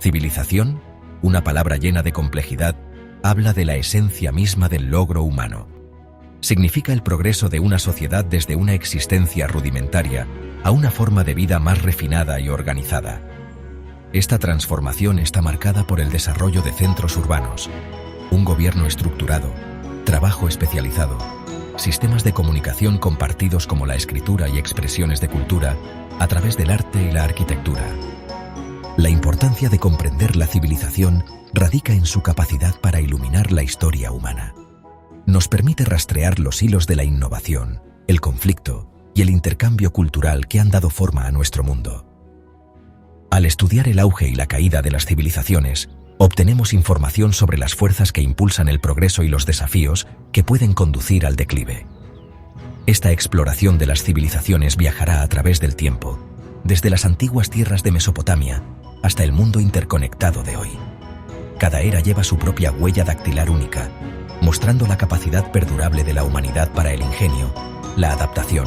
Civilización, una palabra llena de complejidad, habla de la esencia misma del logro humano. Significa el progreso de una sociedad desde una existencia rudimentaria a una forma de vida más refinada y organizada. Esta transformación está marcada por el desarrollo de centros urbanos, un gobierno estructurado, trabajo especializado, sistemas de comunicación compartidos como la escritura y expresiones de cultura a través del arte y la arquitectura. La importancia de comprender la civilización radica en su capacidad para iluminar la historia humana. Nos permite rastrear los hilos de la innovación, el conflicto y el intercambio cultural que han dado forma a nuestro mundo. Al estudiar el auge y la caída de las civilizaciones, obtenemos información sobre las fuerzas que impulsan el progreso y los desafíos que pueden conducir al declive. Esta exploración de las civilizaciones viajará a través del tiempo, desde las antiguas tierras de Mesopotamia hasta el mundo interconectado de hoy. Cada era lleva su propia huella dactilar única, mostrando la capacidad perdurable de la humanidad para el ingenio, la adaptación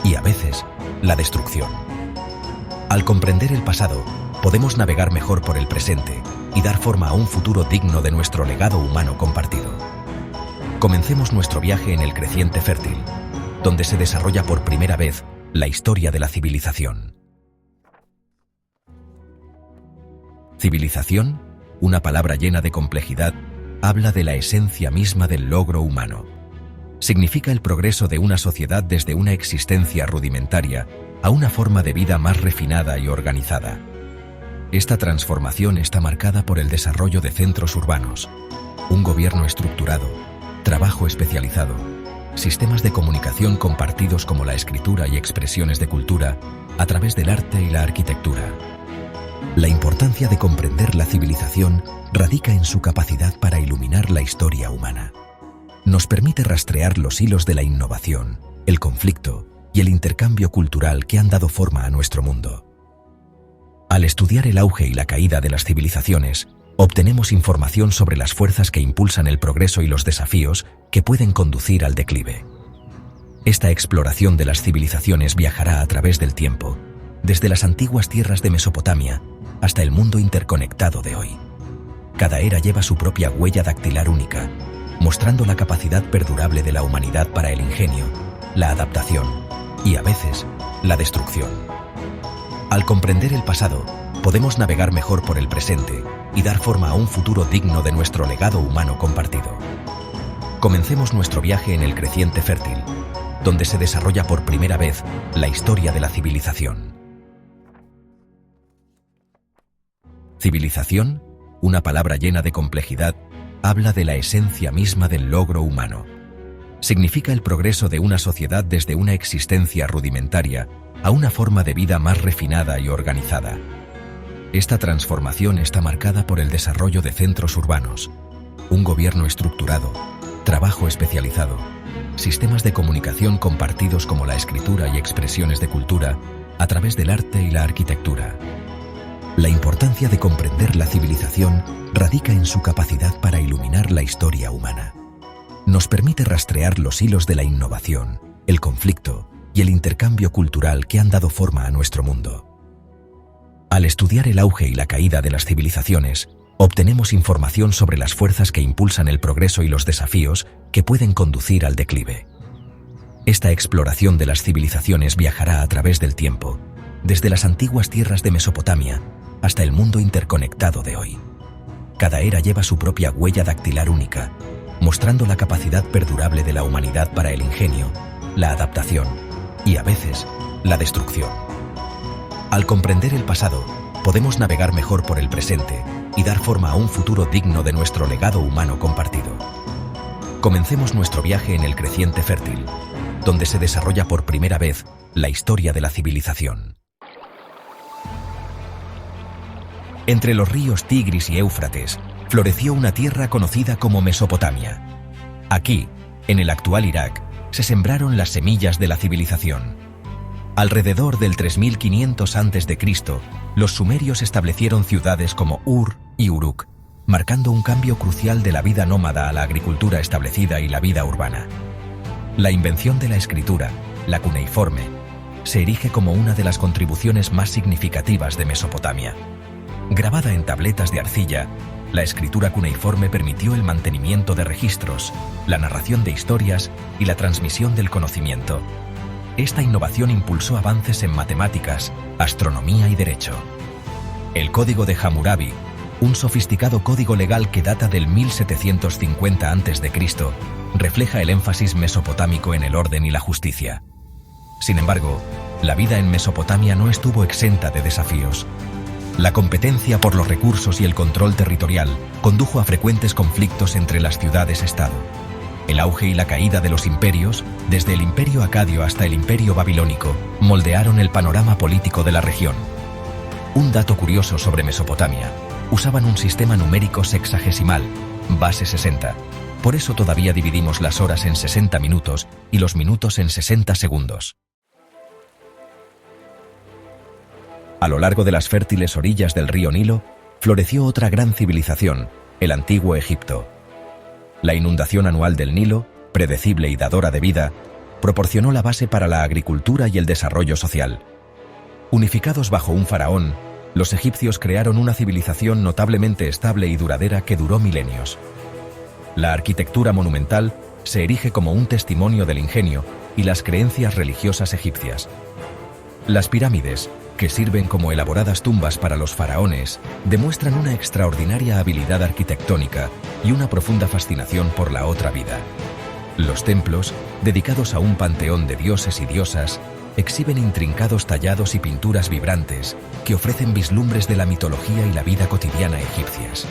y, a veces, la destrucción. Al comprender el pasado, podemos navegar mejor por el presente y dar forma a un futuro digno de nuestro legado humano compartido. Comencemos nuestro viaje en el creciente fértil, donde se desarrolla por primera vez la historia de la civilización. Civilización, una palabra llena de complejidad, habla de la esencia misma del logro humano. Significa el progreso de una sociedad desde una existencia rudimentaria a una forma de vida más refinada y organizada. Esta transformación está marcada por el desarrollo de centros urbanos, un gobierno estructurado, trabajo especializado, sistemas de comunicación compartidos como la escritura y expresiones de cultura a través del arte y la arquitectura. La importancia de comprender la civilización radica en su capacidad para iluminar la historia humana. Nos permite rastrear los hilos de la innovación, el conflicto y el intercambio cultural que han dado forma a nuestro mundo. Al estudiar el auge y la caída de las civilizaciones, obtenemos información sobre las fuerzas que impulsan el progreso y los desafíos que pueden conducir al declive. Esta exploración de las civilizaciones viajará a través del tiempo, desde las antiguas tierras de Mesopotamia hasta el mundo interconectado de hoy. Cada era lleva su propia huella dactilar única, mostrando la capacidad perdurable de la humanidad para el ingenio, la adaptación y, a veces, la destrucción. Al comprender el pasado, podemos navegar mejor por el presente y dar forma a un futuro digno de nuestro legado humano compartido. Comencemos nuestro viaje en el creciente fértil, donde se desarrolla por primera vez la historia de la civilización. Civilización, una palabra llena de complejidad, habla de la esencia misma del logro humano. Significa el progreso de una sociedad desde una existencia rudimentaria a una forma de vida más refinada y organizada. Esta transformación está marcada por el desarrollo de centros urbanos, un gobierno estructurado, trabajo especializado, sistemas de comunicación compartidos como la escritura y expresiones de cultura a través del arte y la arquitectura. La importancia de comprender la civilización radica en su capacidad para iluminar la historia humana. Nos permite rastrear los hilos de la innovación, el conflicto y el intercambio cultural que han dado forma a nuestro mundo. Al estudiar el auge y la caída de las civilizaciones, obtenemos información sobre las fuerzas que impulsan el progreso y los desafíos que pueden conducir al declive. Esta exploración de las civilizaciones viajará a través del tiempo, desde las antiguas tierras de Mesopotamia hasta el mundo interconectado de hoy. Cada era lleva su propia huella dactilar única, mostrando la capacidad perdurable de la humanidad para el ingenio, la adaptación y, a veces, la destrucción. Al comprender el pasado, podemos navegar mejor por el presente y dar forma a un futuro digno de nuestro legado humano compartido. Comencemos nuestro viaje en el creciente fértil, donde se desarrolla por primera vez la historia de la civilización. Entre los ríos Tigris y Éufrates, floreció una tierra conocida como Mesopotamia. Aquí, en el actual Irak, se sembraron las semillas de la civilización. Alrededor del 3500 a.C., los sumerios establecieron ciudades como Ur y Uruk, marcando un cambio crucial de la vida nómada a la agricultura establecida y la vida urbana. La invención de la escritura, la cuneiforme, se erige como una de las contribuciones más significativas de Mesopotamia. Grabada en tabletas de arcilla, la escritura cuneiforme permitió el mantenimiento de registros, la narración de historias y la transmisión del conocimiento. Esta innovación impulsó avances en matemáticas, astronomía y derecho. El Código de Hammurabi, un sofisticado código legal que data del 1750 a.C., refleja el énfasis mesopotámico en el orden y la justicia. Sin embargo, la vida en Mesopotamia no estuvo exenta de desafíos. La competencia por los recursos y el control territorial condujo a frecuentes conflictos entre las ciudades-estado. El auge y la caída de los imperios, desde el Imperio Acadio hasta el Imperio Babilónico, moldearon el panorama político de la región. Un dato curioso sobre Mesopotamia: usaban un sistema numérico sexagesimal, base 60. Por eso todavía dividimos las horas en 60 minutos y los minutos en 60 segundos. A lo largo de las fértiles orillas del río Nilo, floreció otra gran civilización, el Antiguo Egipto. La inundación anual del Nilo, predecible y dadora de vida, proporcionó la base para la agricultura y el desarrollo social. Unificados bajo un faraón, los egipcios crearon una civilización notablemente estable y duradera que duró milenios. La arquitectura monumental se erige como un testimonio del ingenio y las creencias religiosas egipcias. Las pirámides, que sirven como elaboradas tumbas para los faraones, demuestran una extraordinaria habilidad arquitectónica y una profunda fascinación por la otra vida. Los templos, dedicados a un panteón de dioses y diosas, exhiben intrincados tallados y pinturas vibrantes que ofrecen vislumbres de la mitología y la vida cotidiana egipcias.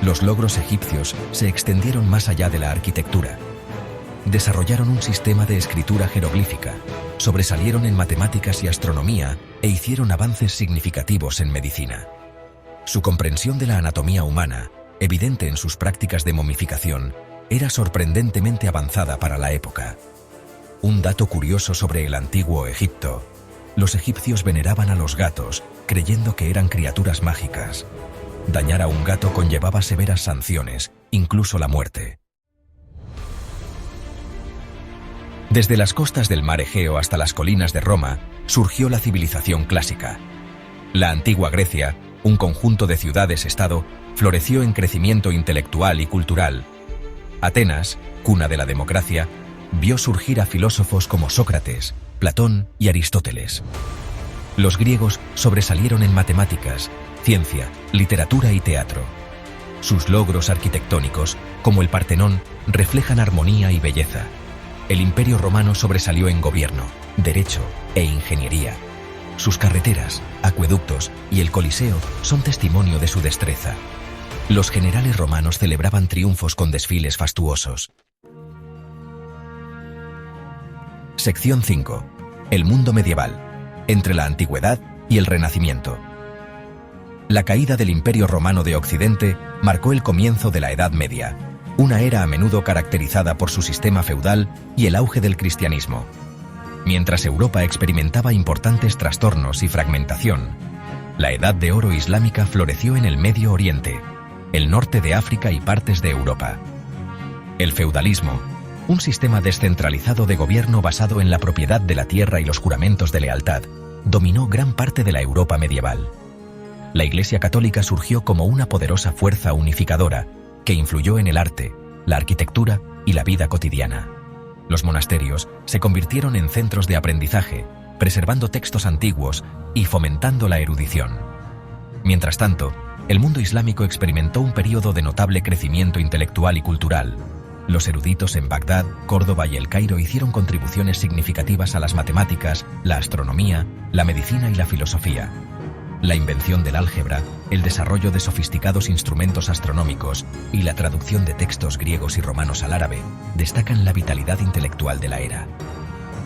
Los logros egipcios se extendieron más allá de la arquitectura. Desarrollaron un sistema de escritura jeroglífica, sobresalieron en matemáticas y astronomía e hicieron avances significativos en medicina. Su comprensión de la anatomía humana, evidente en sus prácticas de momificación, era sorprendentemente avanzada para la época. Un dato curioso sobre el Antiguo Egipto: los egipcios veneraban a los gatos, creyendo que eran criaturas mágicas. Dañar a un gato conllevaba severas sanciones, incluso la muerte. Desde las costas del mar Egeo hasta las colinas de Roma, surgió la civilización clásica. La antigua Grecia, un conjunto de ciudades-estado, floreció en crecimiento intelectual y cultural. Atenas, cuna de la democracia, vio surgir a filósofos como Sócrates, Platón y Aristóteles. Los griegos sobresalieron en matemáticas, ciencia, literatura y teatro. Sus logros arquitectónicos, como el Partenón, reflejan armonía y belleza. El Imperio Romano sobresalió en gobierno, derecho e ingeniería. Sus carreteras, acueductos y el Coliseo son testimonio de su destreza. Los generales romanos celebraban triunfos con desfiles fastuosos. Sección 5. El mundo medieval, entre la Antigüedad y el Renacimiento. La caída del Imperio Romano de Occidente marcó el comienzo de la Edad Media, una era a menudo caracterizada por su sistema feudal y el auge del cristianismo. Mientras Europa experimentaba importantes trastornos y fragmentación, la Edad de Oro islámica floreció en el Medio Oriente, el norte de África y partes de Europa. El feudalismo, un sistema descentralizado de gobierno basado en la propiedad de la tierra y los juramentos de lealtad, dominó gran parte de la Europa medieval. La Iglesia Católica surgió como una poderosa fuerza unificadora que influyó en el arte, la arquitectura y la vida cotidiana. Los monasterios se convirtieron en centros de aprendizaje, preservando textos antiguos y fomentando la erudición. Mientras tanto, el mundo islámico experimentó un período de notable crecimiento intelectual y cultural. Los eruditos en Bagdad, Córdoba y El Cairo hicieron contribuciones significativas a las matemáticas, la astronomía, la medicina y la filosofía. La invención del álgebra, el desarrollo de sofisticados instrumentos astronómicos y la traducción de textos griegos y romanos al árabe destacan la vitalidad intelectual de la era.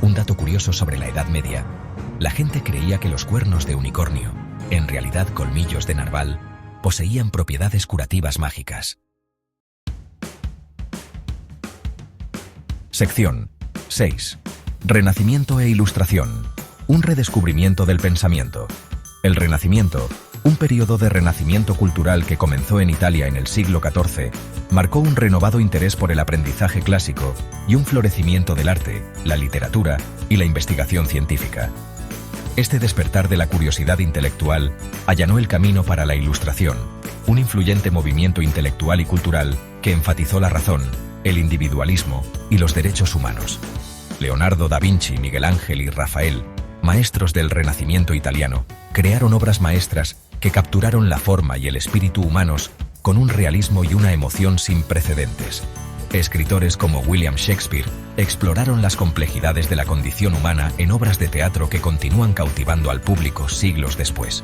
Un dato curioso sobre la Edad Media: la gente creía que los cuernos de unicornio, en realidad colmillos de narval, poseían propiedades curativas mágicas. Sección 6. Renacimiento e Ilustración. Un redescubrimiento del pensamiento. El Renacimiento, un periodo de renacimiento cultural que comenzó en Italia en el siglo XIV, marcó un renovado interés por el aprendizaje clásico y un florecimiento del arte, la literatura y la investigación científica. Este despertar de la curiosidad intelectual allanó el camino para la Ilustración, un influyente movimiento intelectual y cultural que enfatizó la razón, el individualismo y los derechos humanos. Leonardo da Vinci, Miguel Ángel y Rafael, maestros del Renacimiento italiano, crearon obras maestras que capturaron la forma y el espíritu humanos con un realismo y una emoción sin precedentes. Escritores como William Shakespeare exploraron las complejidades de la condición humana en obras de teatro que continúan cautivando al público siglos después.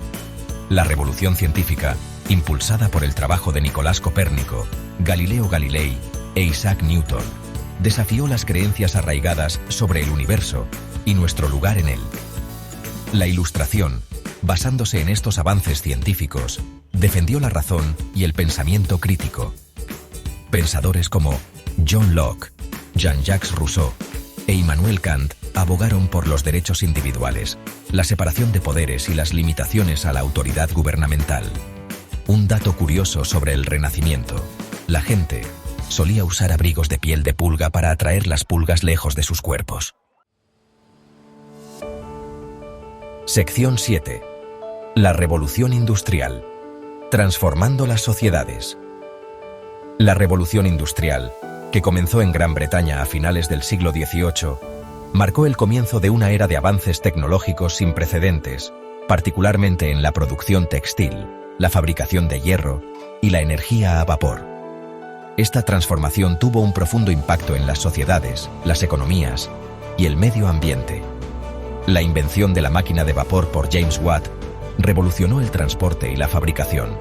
La revolución científica, impulsada por el trabajo de Nicolás Copérnico, Galileo Galilei e Isaac Newton, desafió las creencias arraigadas sobre el universo y nuestro lugar en él. La Ilustración, basándose en estos avances científicos, defendió la razón y el pensamiento crítico. Pensadores como John Locke, Jean-Jacques Rousseau e Immanuel Kant abogaron por los derechos individuales, la separación de poderes y las limitaciones a la autoridad gubernamental. Un dato curioso sobre el Renacimiento: la gente solía usar abrigos de piel de pulga para atraer las pulgas lejos de sus cuerpos. Sección 7. La Revolución Industrial. Transformando las sociedades. La Revolución Industrial, que comenzó en Gran Bretaña a finales del siglo XVIII, marcó el comienzo de una era de avances tecnológicos sin precedentes, particularmente en la producción textil, la fabricación de hierro y la energía a vapor. Esta transformación tuvo un profundo impacto en las sociedades, las economías y el medio ambiente. La invención de la máquina de vapor por James Watt revolucionó el transporte y la fabricación.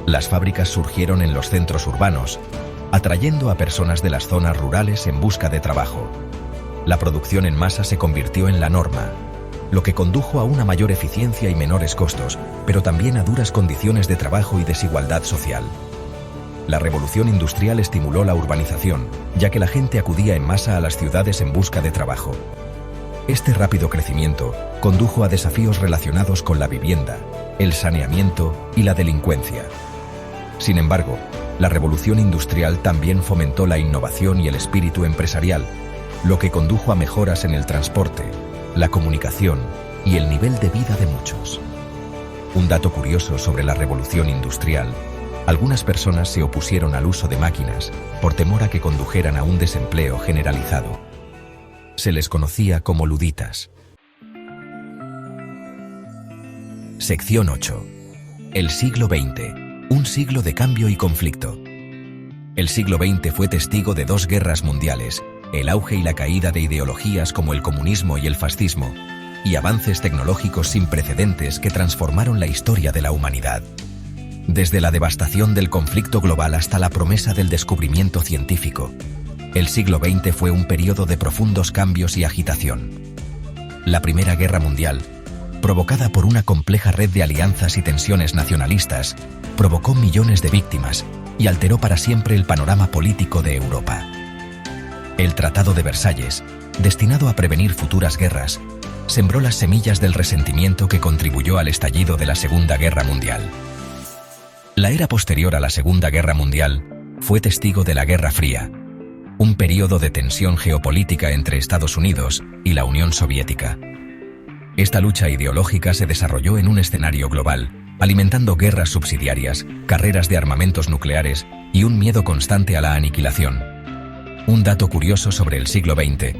Las fábricas surgieron en los centros urbanos, atrayendo a personas de las zonas rurales en busca de trabajo. La producción en masa se convirtió en la norma, lo que condujo a una mayor eficiencia y menores costos, pero también a duras condiciones de trabajo y desigualdad social. La revolución industrial estimuló la urbanización, ya que la gente acudía en masa a las ciudades en busca de trabajo. Este rápido crecimiento condujo a desafíos relacionados con la vivienda, el saneamiento y la delincuencia. Sin embargo, la revolución industrial también fomentó la innovación y el espíritu empresarial, lo que condujo a mejoras en el transporte, la comunicación y el nivel de vida de muchos. Un dato curioso sobre la revolución industrial: algunas personas se opusieron al uso de máquinas por temor a que condujeran a un desempleo generalizado. Se les conocía como luditas. Sección 8. El siglo XX. Un siglo de cambio y conflicto. El siglo XX fue testigo de dos guerras mundiales, el auge y la caída de ideologías como el comunismo y el fascismo, y avances tecnológicos sin precedentes que transformaron la historia de la humanidad. Desde la devastación del conflicto global hasta la promesa del descubrimiento científico, el siglo XX fue un periodo de profundos cambios y agitación. La Primera Guerra Mundial, provocada por una compleja red de alianzas y tensiones nacionalistas, provocó millones de víctimas y alteró para siempre el panorama político de Europa. El Tratado de Versalles, destinado a prevenir futuras guerras, sembró las semillas del resentimiento que contribuyó al estallido de la Segunda Guerra Mundial. La era posterior a la Segunda Guerra Mundial fue testigo de la Guerra Fría, un período de tensión geopolítica entre Estados Unidos y la Unión Soviética. Esta lucha ideológica se desarrolló en un escenario global, alimentando guerras subsidiarias, carreras de armamentos nucleares y un miedo constante a la aniquilación. Un dato curioso sobre el siglo XX: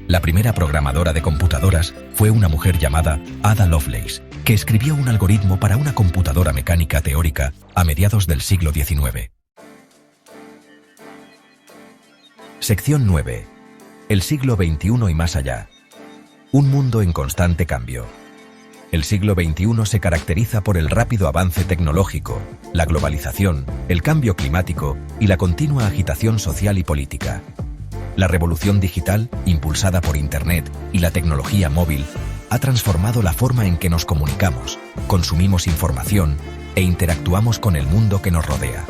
la primera programadora de computadoras fue una mujer llamada Ada Lovelace, que escribió un algoritmo para una computadora mecánica teórica a mediados del siglo XIX. Sección 9. El siglo XXI y más allá. Un mundo en constante cambio. El siglo XXI se caracteriza por el rápido avance tecnológico, la globalización, el cambio climático y la continua agitación social y política. La revolución digital, impulsada por Internet y la tecnología móvil, ha transformado la forma en que nos comunicamos, consumimos información e interactuamos con el mundo que nos rodea.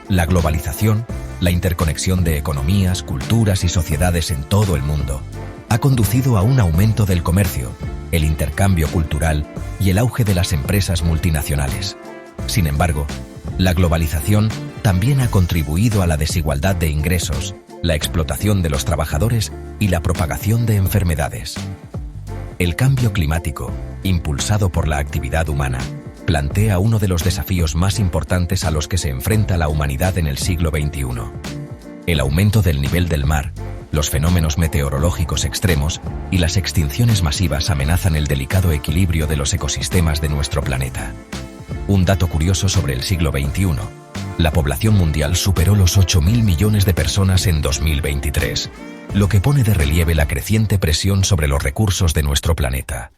La globalización, la interconexión de economías, culturas y sociedades en todo el mundo, ha conducido a un aumento del comercio, el intercambio cultural y el auge de las empresas multinacionales. Sin embargo, la globalización también ha contribuido a la desigualdad de ingresos, la explotación de los trabajadores y la propagación de enfermedades. El cambio climático, impulsado por la actividad humana, plantea uno de los desafíos más importantes a los que se enfrenta la humanidad en el siglo XXI. El aumento del nivel del mar, los fenómenos meteorológicos extremos y las extinciones masivas amenazan el delicado equilibrio de los ecosistemas de nuestro planeta. Un dato curioso sobre el siglo XXI: la población mundial superó los 8.000 millones de personas en 2023, lo que pone de relieve la creciente presión sobre los recursos de nuestro planeta.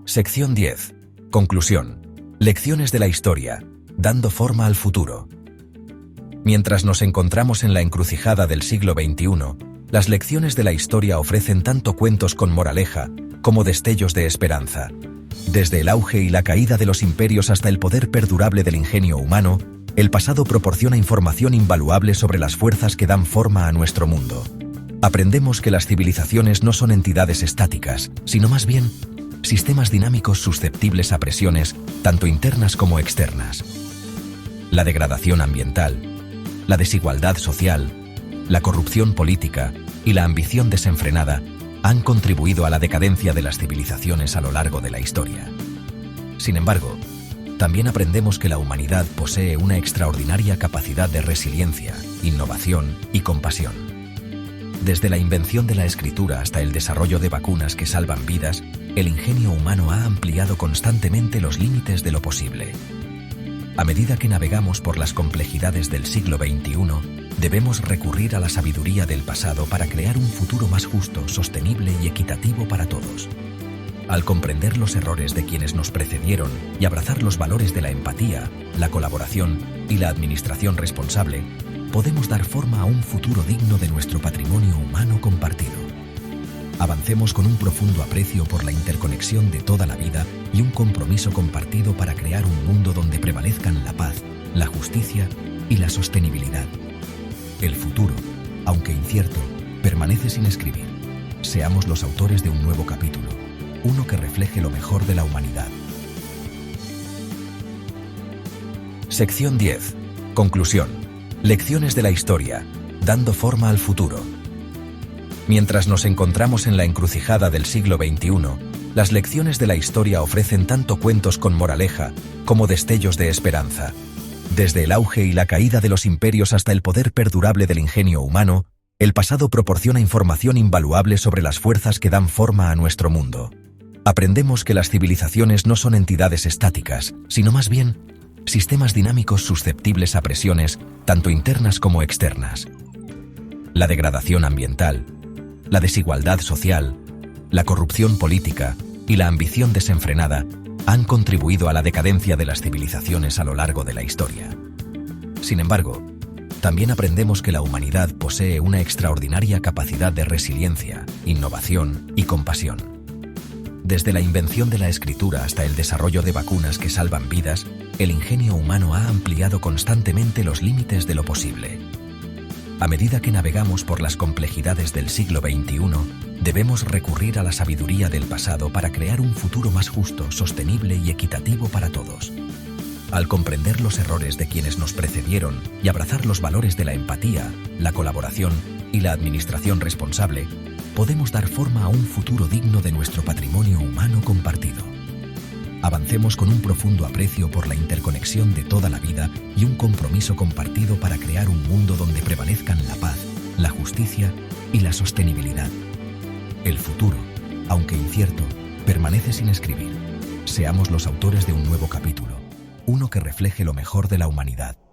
Sección 10. Conclusión. Lecciones de la historia, dando forma al futuro. Mientras nos encontramos en la encrucijada del siglo XXI, las lecciones de la historia ofrecen tanto cuentos con moraleja como destellos de esperanza. Desde el auge y la caída de los imperios hasta el poder perdurable del ingenio humano, el pasado proporciona información invaluable sobre las fuerzas que dan forma a nuestro mundo. Aprendemos que las civilizaciones no son entidades estáticas, sino más bien sistemas dinámicos susceptibles a presiones, tanto internas como externas. La degradación ambiental, la desigualdad social, la corrupción política y la ambición desenfrenada han contribuido a la decadencia de las civilizaciones a lo largo de la historia. Sin embargo, también aprendemos que la humanidad posee una extraordinaria capacidad de resiliencia, innovación y compasión. Desde la invención de la escritura hasta el desarrollo de vacunas que salvan vidas, el ingenio humano ha ampliado constantemente los límites de lo posible. A medida que navegamos por las complejidades del siglo XXI, debemos recurrir a la sabiduría del pasado para crear un futuro más justo, sostenible y equitativo para todos. Al comprender los errores de quienes nos precedieron y abrazar los valores de la empatía, la colaboración y la administración responsable, podemos dar forma a un futuro digno de nuestro patrimonio humano compartido. Avancemos con un profundo aprecio por la interconexión de toda la vida y un compromiso compartido para crear un mundo donde prevalezcan la paz, la justicia y la sostenibilidad. El futuro, aunque incierto, permanece sin escribir. Seamos los autores de un nuevo capítulo, uno que refleje lo mejor de la humanidad. Sección 10. Conclusión. Lecciones de la historia, dando forma al futuro. Mientras nos encontramos en la encrucijada del siglo XXI, las lecciones de la historia ofrecen tanto cuentos con moraleja como destellos de esperanza. Desde el auge y la caída de los imperios hasta el poder perdurable del ingenio humano, el pasado proporciona información invaluable sobre las fuerzas que dan forma a nuestro mundo. Aprendemos que las civilizaciones no son entidades estáticas, sino más bien sistemas dinámicos susceptibles a presiones, tanto internas como externas. La degradación ambiental, la desigualdad social, la corrupción política y la ambición desenfrenada han contribuido a la decadencia de las civilizaciones a lo largo de la historia. Sin embargo, también aprendemos que la humanidad posee una extraordinaria capacidad de resiliencia, innovación y compasión. Desde la invención de la escritura hasta el desarrollo de vacunas que salvan vidas, el ingenio humano ha ampliado constantemente los límites de lo posible. A medida que navegamos por las complejidades del siglo XXI, debemos recurrir a la sabiduría del pasado para crear un futuro más justo, sostenible y equitativo para todos. Al comprender los errores de quienes nos precedieron y abrazar los valores de la empatía, la colaboración y la administración responsable, podemos dar forma a un futuro digno de nuestro patrimonio humano compartido. Avancemos con un profundo aprecio por la interconexión de toda la vida y un compromiso compartido para crear un mundo donde prevalezcan la paz, la justicia y la sostenibilidad. El futuro, aunque incierto, permanece sin escribir. Seamos los autores de un nuevo capítulo, uno que refleje lo mejor de la humanidad.